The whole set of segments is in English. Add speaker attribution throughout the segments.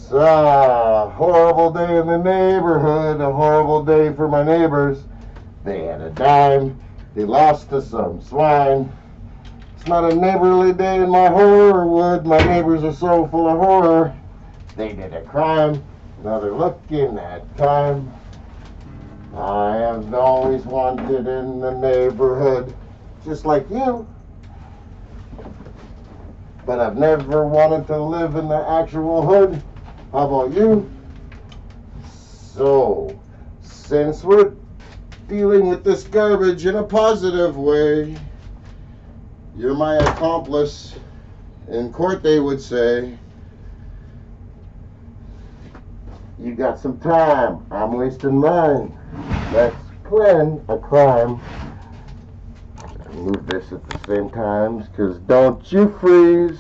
Speaker 1: Horrible day in the neighborhood, a horrible day for my neighbors. They had a dime, they lost to some swine. It's not a neighborly day in my horrorwood. My neighbors are so full of horror. They did a crime, now they're looking at time. I have always wanted in the neighborhood, just like you. But I've never wanted to live in the actual hood. How about you? So, since we're dealing with this garbage in a positive way, you're my accomplice. In court they would say, you got some time, I'm wasting mine. Let's plan a crime. Move this at the same time, because don't you freeze.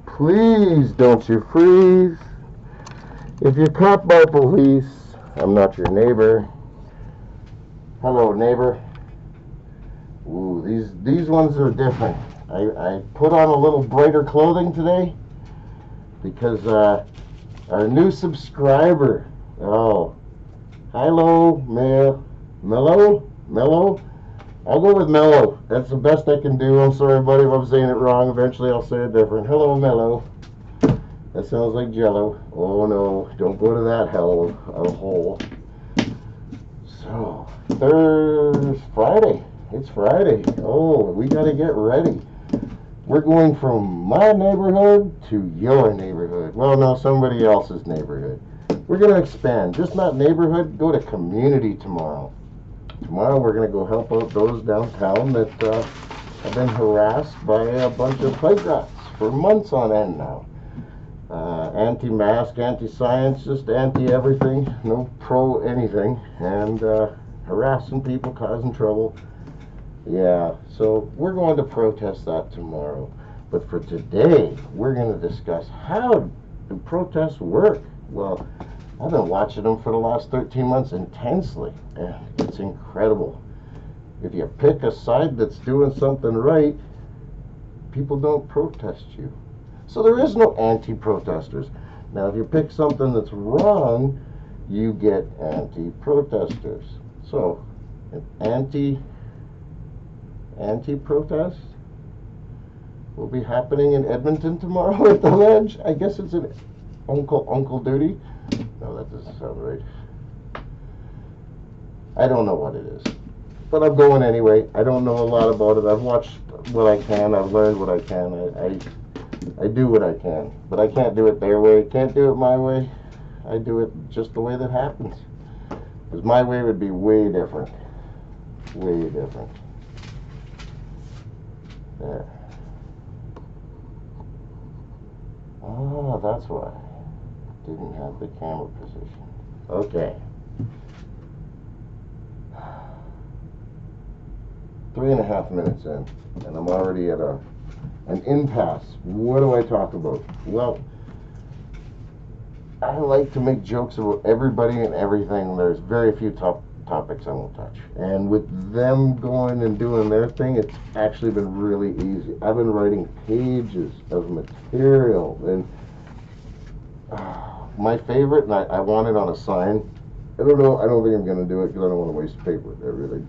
Speaker 1: Please don't you freeze. If you're caught by police, I'm not your neighbor. Hello, neighbor. Ooh, these ones are different. I put on a little brighter clothing today because our new subscriber. Oh, hello, Mellow. I'll go with Mellow. That's the best I can do. I'm sorry, buddy, if I'm saying it wrong. Eventually, I'll say it different. Hello, Mellow. That sounds like Jello. Oh no, don't go to that hell of a hole. So, Friday. It's Friday. Oh, we gotta get ready. We're going from my neighborhood to your neighborhood. Well, no, somebody else's neighborhood. We're gonna expand. Just not neighborhood, go to community tomorrow. Tomorrow we're gonna go help out those downtown that have been harassed by a bunch of pipe rats for months on end now. Anti-mask, anti-science, just anti-everything, no pro-anything, and harassing people, causing trouble. Yeah, so we're going to protest that tomorrow. But for today, we're going to discuss how do protests work. Well, I've been watching them for the last 13 months intensely, and it's incredible. If you pick a side that's doing something right, people don't protest you. So there is no anti-protesters. Now, if you pick something that's wrong, you get anti-protesters. So, an anti-protest will be happening in Edmonton tomorrow at the Ledge. I guess it's an Uncle Duty. No, that doesn't sound right. I don't know what it is. But I'm going anyway. I don't know a lot about it. I've watched what I can. I've learned what I can. I do what I can. But I can't do it their way. Can't do it my way. I do it just the way that happens. Because my way would be way different. Way different. There. Oh, that's why. Didn't have the camera position. Okay. 3.5 minutes in, and I'm already at an impasse. What do I talk about? Well, I like to make jokes about everybody and everything. There's very few topics I won't touch. And with them going and doing their thing, it's actually been really easy. I've been writing pages of material, and my favorite, and I want it on a sign. I don't know, I don't think I'm going to do it because I don't want to waste paper and everything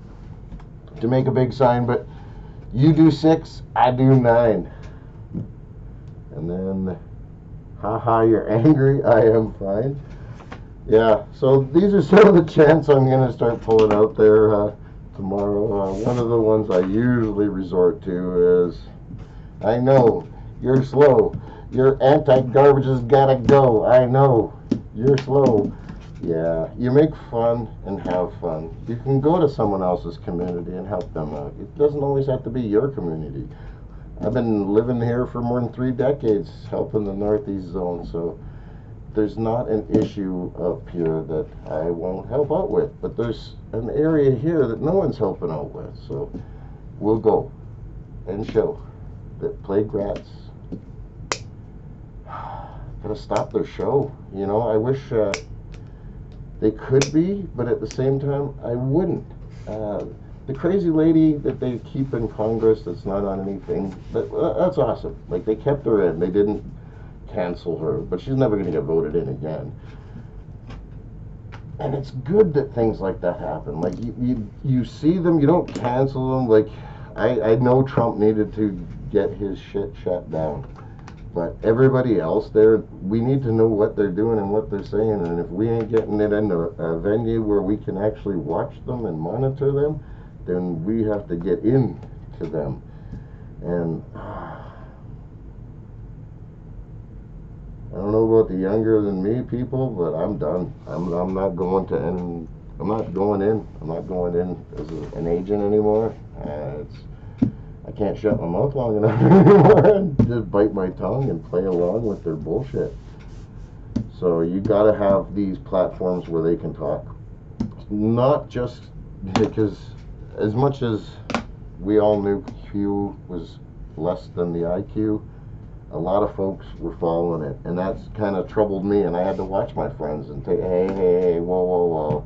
Speaker 1: to make a big sign, but you do 6, I do 9. And then, haha, you're angry, I am fine. Yeah, so these are some of the chants I'm going to start pulling out there tomorrow. One of the ones I usually resort to is, I know, you're slow. Your anti-garbage has gotta go. I know, you're slow. Yeah, you make fun and have fun. You can go to someone else's community and help them out. It doesn't always have to be your community. I've been living here for more than 3 decades, helping the Northeast Zone, so there's not an issue up here that I won't help out with. But there's an area here that no one's helping out with, so we'll go and show that plague rats gotta stop their show. You know, I wish they could be, but at the same time, I wouldn't. The crazy lady that they keep in Congress that's not on anything, that's awesome. Like, they kept her in. They didn't cancel her, but she's never going to get voted in again. And it's good that things like that happen. Like, you see them, you don't cancel them. Like, I know Trump needed to get his shit shut down. But everybody else there, we need to know what they're doing and what they're saying. And if we ain't getting it in a venue where we can actually watch them and monitor them, then we have to get into them. And I don't know about the younger than me people, but I'm done. I'm not going to end. I'm not going in. I'm not going in as an agent anymore. I can't shut my mouth long enough anymore and just bite my tongue and play along with their bullshit. So you got to have these platforms where they can talk. Not just because, as much as we all knew Q was less than the IQ, a lot of folks were following it, and that's kind of troubled me, and I had to watch my friends and say, hey, whoa,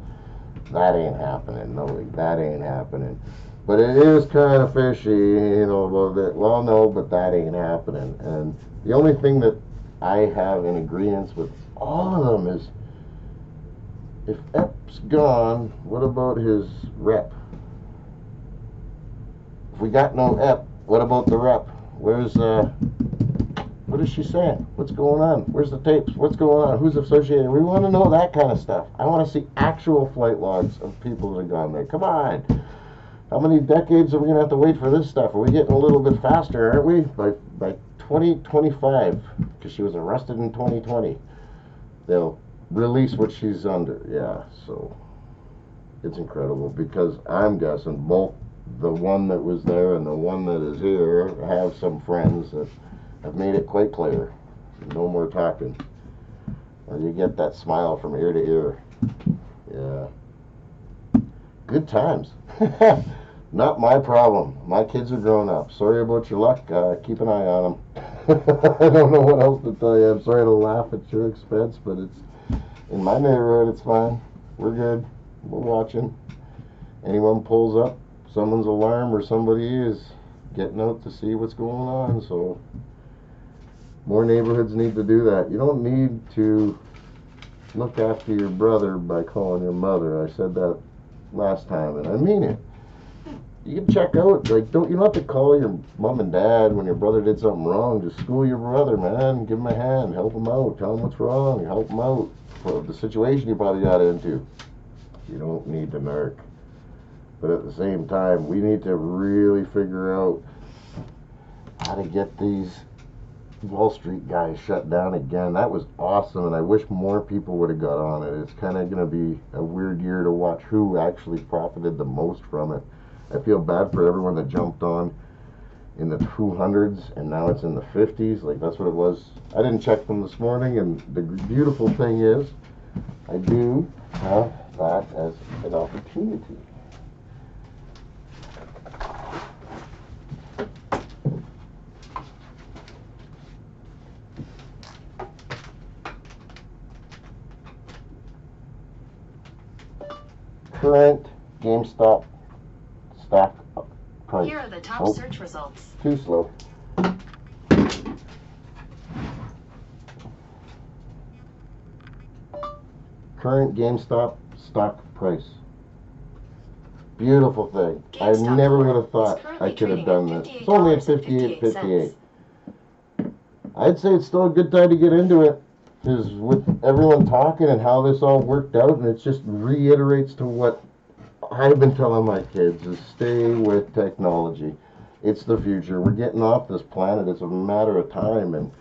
Speaker 1: that ain't happening. No, that ain't happening. But it is kind of fishy, you know, a little bit. Well, no, but that ain't happening. And the only thing that I have in agreement with all of them is, if Ep's gone, what about his rep? If we got no Ep, what about the rep? Where's, what is she saying? What's going on? Where's the tapes? What's going on? Who's associated? We want to know that kind of stuff. I want to see actual flight logs of people that have gone there. Come on. How many decades are we going to have to wait for this stuff? Are we getting a little bit faster, aren't we? By 2025, because she was arrested in 2020, they'll release what she's under. Yeah, so it's incredible, because I'm guessing both the one that was there and the one that is here have some friends that have made it quite clear. No more talking. And you get that smile from ear to ear. Yeah. Good times. Not my problem. My kids are grown up. Sorry about your luck. Keep an eye on them. I don't know what else to tell you. I'm sorry to laugh at your expense, but it's in my neighborhood. It's fine. We're good. We're watching. Anyone pulls up someone's alarm, or somebody is getting out to see what's going on. So more neighborhoods need to do that. You don't need to look after your brother by calling your mother. I said that last time, and I mean it. You can check out, like, you don't have to call your mom and dad when your brother did something wrong. Just school your brother, man. Give him a hand. Help him out. Tell him what's wrong. Help him out for the situation you probably got into. You don't need to narc. But at the same time, we need to really figure out how to get these Wall Street guys shut down again. That was awesome, and I wish more people would have got on it. It's kind of going to be a weird year to watch who actually profited the most from it. I feel bad for everyone that jumped on in the 200s, and now it's in the 50s. Like, that's what it was. I didn't check them this morning, and the beautiful thing is, I do have that as an opportunity. Current GameStop stock price.
Speaker 2: Here are the top search results.
Speaker 1: Too slow. Current GameStop stock price. Beautiful thing. I never would have thought I could have done this. It's only at 58.58. I'd say it's still a good time to get into it. Because with everyone talking and how this all worked out, and it just reiterates to what I've been telling my kids, is stay with technology. It's the future. We're getting off this planet. It's a matter of time, and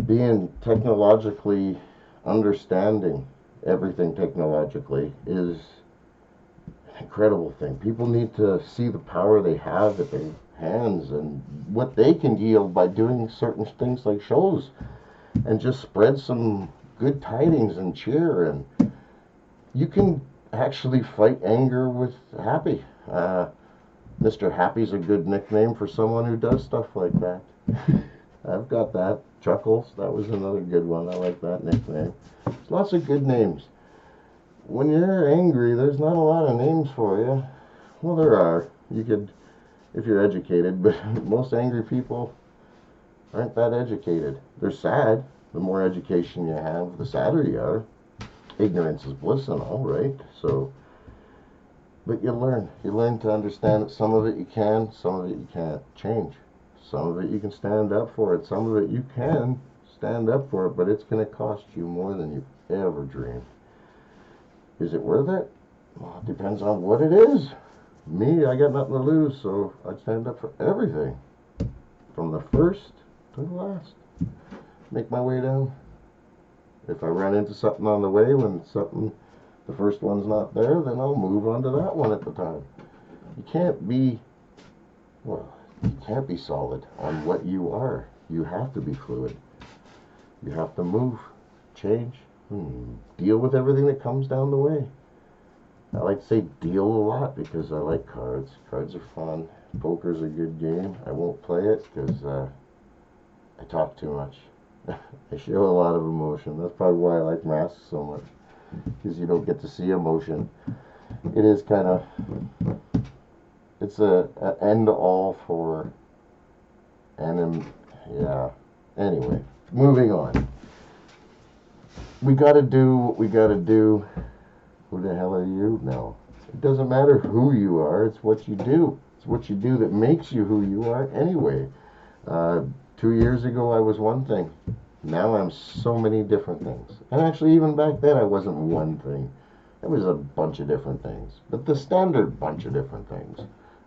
Speaker 1: being technologically understanding everything technologically is an incredible thing. People need to see the power they have at their hands and what they can yield by doing certain things like shows, and just spread some good tidings and cheer. And you can actually fight anger with happy. Mr. Happy's a good nickname for someone who does stuff like that. I've got that. Chuckles, that was another good one. I like that nickname. There's lots of good names. When you're angry, there's not a lot of names for you. Well, there are. You could, if you're educated, but most angry people aren't that educated. They're sad. The more education you have, the sadder you are. Ignorance is bliss and all, right? So, but you learn. You learn to understand that some of it you can, some of it you can't change. Some of it you can stand up for it. Some of it you can stand up for it, but it's going to cost you more than you ever dreamed. Is it worth it? Well, it depends on what it is. Me, I got nothing to lose, so I stand up for everything. From the first to the last. Make my way down. If I run into something on the way when the first one's not there, then I'll move on to that one at the time. You can't be solid on what you are. You have to be fluid. You have to move, change, deal with everything that comes down the way. I like to say deal a lot because I like cards. Cards are fun. Poker's a good game. I won't play it because I talk too much. I show a lot of emotion. That's probably why I like masks so much, because you don't get to see emotion. It is kind of, it's a end all for yeah. Anyway, moving on. We gotta do what we gotta do. Who the hell are you? No. It doesn't matter who you are, it's what you do. It's what you do that makes you who you are anyway. 2 years ago I was one thing. Now I'm so many different things. And actually even back then I wasn't one thing. I was a bunch of different things. But the standard bunch of different things.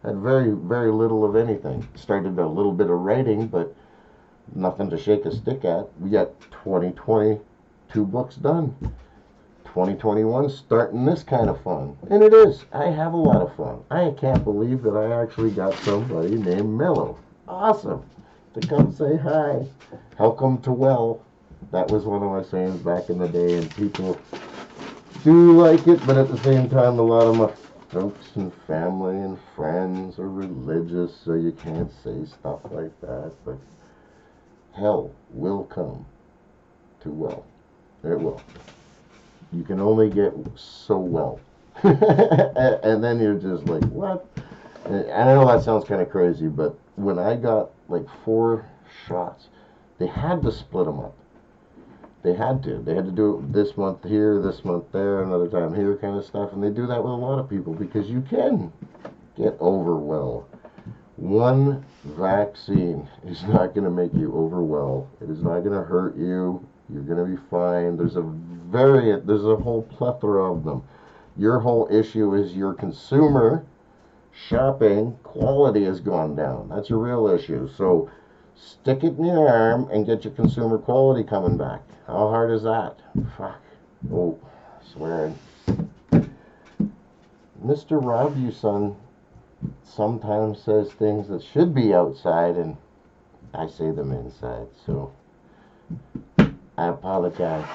Speaker 1: I had very, very little of anything. Started a little bit of writing, but nothing to shake a stick at. We got 2020, 2 books done. 2021 starting this kind of fun. And it is. I have a lot of fun. I can't believe that I actually got somebody named Mello. Awesome. To come say hi. Welcome to well. That was one of my sayings back in the day, and people do like it, but at the same time a lot of my folks and family and friends are religious, so you can't say stuff like that. But hell will come to well. It will. You can only get so well. And then you're just like, what? And I know that sounds kind of crazy, but when I got like 4 shots, they had to split them up. They had to do it this month here, this month there, another time here kind of stuff. And they do that with a lot of people because you can get over well. One vaccine is not going to make you over well. It is not going to hurt you. You're going to be fine. There's a whole plethora of them. Your whole issue is your consumer shopping quality has gone down. That's your real issue. So stick it in your arm and get your consumer quality coming back. How hard is that? Fuck. Oh, swearing. Mr. RobUson sometimes says things that should be outside and I say them inside. So I apologize.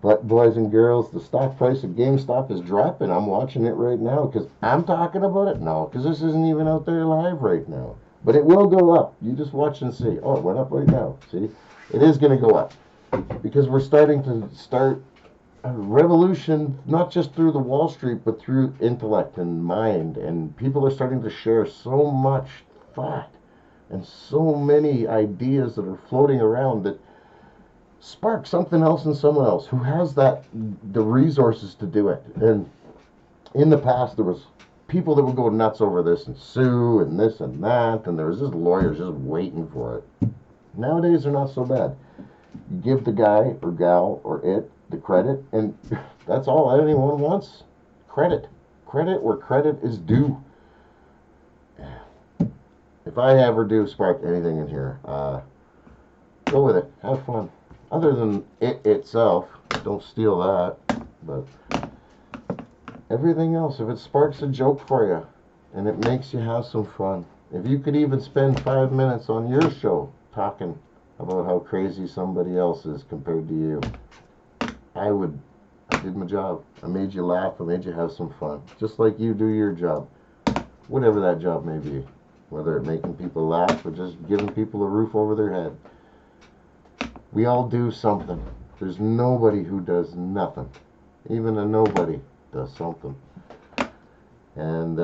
Speaker 1: But boys and girls, the stock price of GameStop is dropping. I'm watching it right now because I'm talking about it. No, because this isn't even out there live right now. But it will go up. You just watch and see. Oh, it went up right now. See? It is going to go up. Because we're starting to start a revolution, not just through the Wall Street, but through intellect and mind. And people are starting to share so much thought and so many ideas that are floating around that spark something else in someone else who has the resources to do it. And in the past, there was people that would go nuts over this and sue and this and that, and there was just lawyers just waiting for it. Nowadays, they're not so bad. You give the guy or gal or it the credit, and that's all anyone wants. Credit where credit is due. If I ever do spark anything in here, go with it. Have fun. Other than it itself, don't steal that. But everything else, if it sparks a joke for you and it makes you have some fun, if you could even spend 5 minutes on your show talking about how crazy somebody else is compared to you, I did my job. I made you laugh. I made you have some fun. Just like you do your job. Whatever that job may be. Whether it's making people laugh or just giving people a roof over their head. We all do something. There's nobody who does nothing. Even a nobody does something. And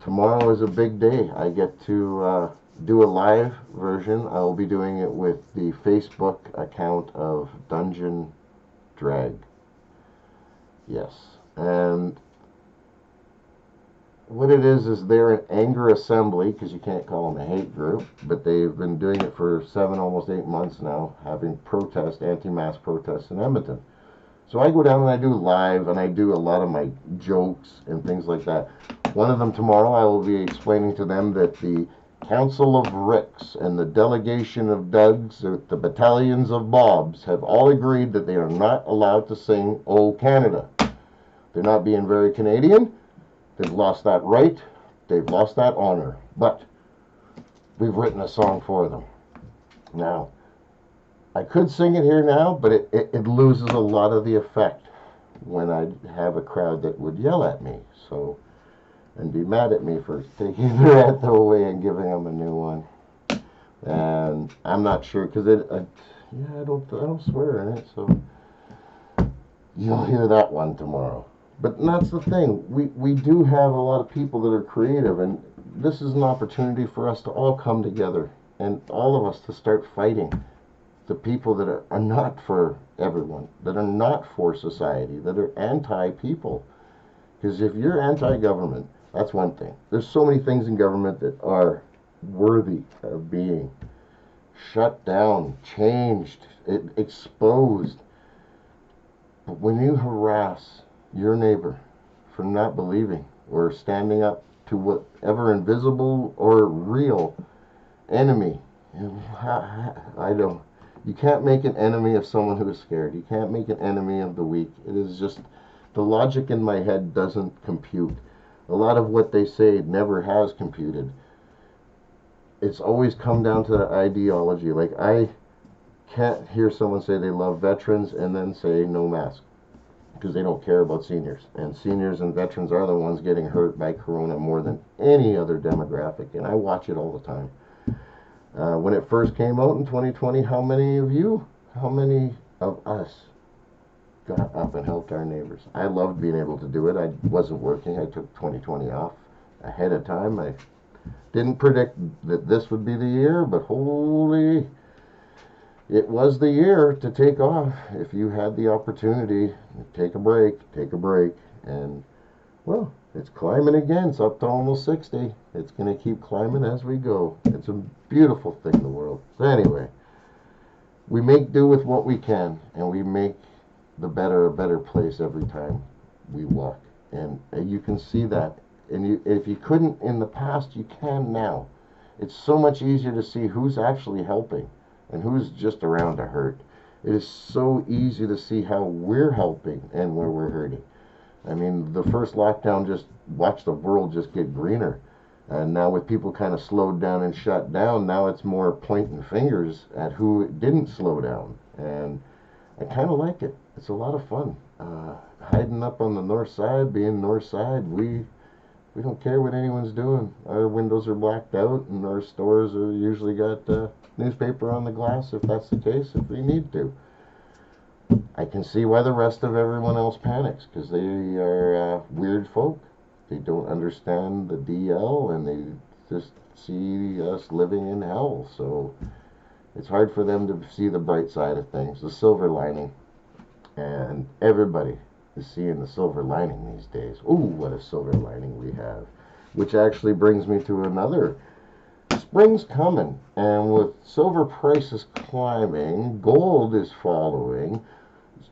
Speaker 1: tomorrow is a big day. I get to do a live version. I will be doing it with the Facebook account of Dungeon Drag. Yes. And what it is they're an anger assembly, because you can't call them a hate group, but they've been doing it for 7, almost 8 months now, having anti-mass protests in Edmonton. So I go down and I do live, and I do a lot of my jokes and things like that. One of them tomorrow, I will be explaining to them that the Council of Ricks and the delegation of Dougs, the battalions of Bobs, have all agreed that they are not allowed to sing "O Canada." They're not being very Canadian. They've lost that right. They've lost that honor. But we've written a song for them. Now, I could sing it here now, but it loses a lot of the effect when I have a crowd that would yell at me, so, and be mad at me for taking their anthem away and giving them a new one. And I'm not sure, because I don't swear in it, so you'll hear that one tomorrow. But that's the thing. We do have a lot of people that are creative, and this is an opportunity for us to all come together and all of us to start fighting the people that are not for everyone, that are not for society, that are anti-people. Because if you're anti-government, that's one thing. There's so many things in government that are worthy of being shut down, changed, exposed. But when you harass your neighbor for not believing or standing up to whatever invisible or real enemy, I don't. You can't make an enemy of someone who is scared. You can't make an enemy of the weak. It is just, the logic in my head doesn't compute. A lot of what they say never has computed. It's always come down to the ideology. Like, I can't hear someone say they love veterans and then say no mask, because they don't care about seniors. And seniors and veterans are the ones getting hurt by corona more than any other demographic, and I watch it all the time. When it first came out in 2020, how many of us got up and helped our neighbors? I loved being able to do it. I wasn't working. I took 2020 off ahead of time. I didn't predict that this would be the year, but holy, it was the year to take off. If you had the opportunity, take a break. And, well, it's climbing again. It's up to almost 60. It's going to keep climbing as we go. It's a beautiful thing, the world. So anyway, we make do with what we can, and we make the better a better place every time we walk. And you can see that. And if you couldn't in the past, you can now. It's so much easier to see who's actually helping and who's just around to hurt. It is so easy to see how we're helping and where we're hurting. I mean, the first lockdown just watched the world just get greener. And now with people kind of slowed down and shut down, now it's more pointing fingers at who didn't slow down. And I kind of like it. It's a lot of fun. Hiding up on the north side, being north side, we don't care what anyone's doing. Our windows are blacked out, and our stores are usually got newspaper on the glass if that's the case, if we need to. I can see why the rest of everyone else panics, because they are weird folk. They don't understand the DL, and they just see us living in hell. So it's hard for them to see the bright side of things, the silver lining. And everybody is seeing the silver lining these days. Ooh, what a silver lining we have. Which actually brings me to another. Spring's coming, and with silver prices climbing, gold is following.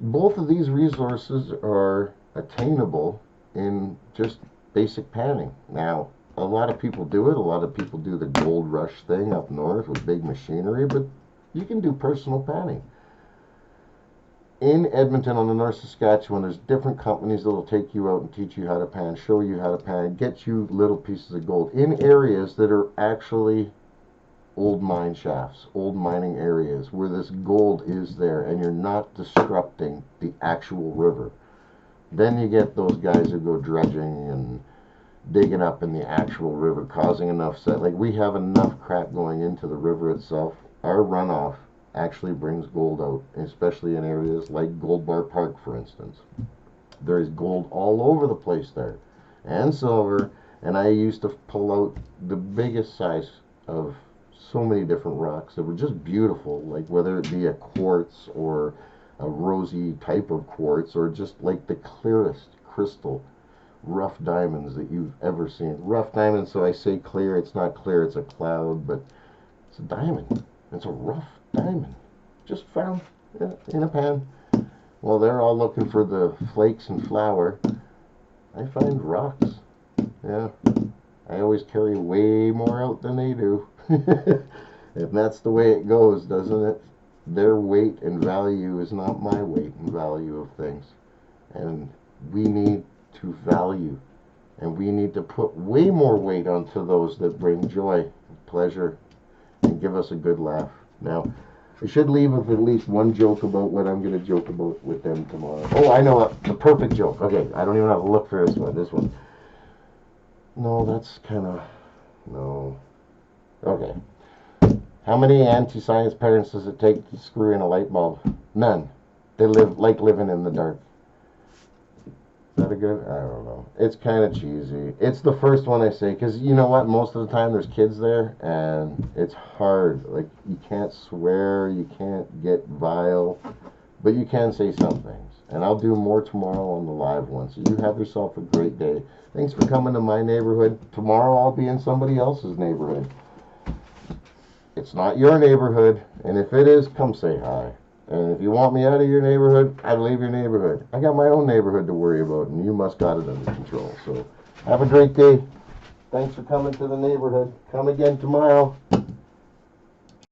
Speaker 1: Both of these resources are attainable in just basic panning. Now, a lot of people do it. A lot of people do the gold rush thing up north with big machinery, but you can do personal panning. In Edmonton on the North Saskatchewan, there's different companies that will take you out and teach you how to pan, show you how to pan, get you little pieces of gold in areas that are actually old mine shafts, old mining areas where this gold is there, and you're not disrupting the actual river. Then you get those guys who go dredging and digging up in the actual river, causing enough like we have enough crap going into the river itself. Our runoff actually brings gold out, especially in areas like Gold Bar Park, for instance. There is gold all over the place there, and silver, and I used to pull out the biggest size of so many different rocks that were just beautiful, like whether it be a quartz or a rosy type of quartz or just like the clearest crystal rough diamonds that you've ever seen. Rough diamonds, so I say clear, it's not clear, it's a cloud, but it's a diamond. It's a rough diamond. Just found in a pan. Well, they're all looking for the flakes and flour. I find rocks. Yeah. I always carry way more out than they do. And that's the way it goes, doesn't it? Their weight and value is not my weight and value of things. And we need to value. And we need to put way more weight onto those that bring joy, pleasure, and give us a good laugh. Now, I should leave with at least one joke about what I'm going to joke about with them tomorrow. Oh, I know the perfect joke. Okay, I don't even have to look for this one. This one. No, that's kind of... No. Okay. How many anti-science parents does it take to screw in a light bulb? None. They like living in the dark. Is that a good? I don't know. It's kind of cheesy. It's the first one I say, because you know what? Most of the time there's kids there, and it's hard. Like, you can't swear, you can't get vile, but you can say some things. And I'll do more tomorrow on the live one. So you have yourself a great day. Thanks for coming to my neighborhood. Tomorrow I'll be in somebody else's neighborhood. It's not your neighborhood, and if it is, come say hi. And if you want me out of your neighborhood, I'd leave your neighborhood. I got my own neighborhood to worry about, and you must got it under control. So have a great day. Thanks for coming to the neighborhood. Come again tomorrow.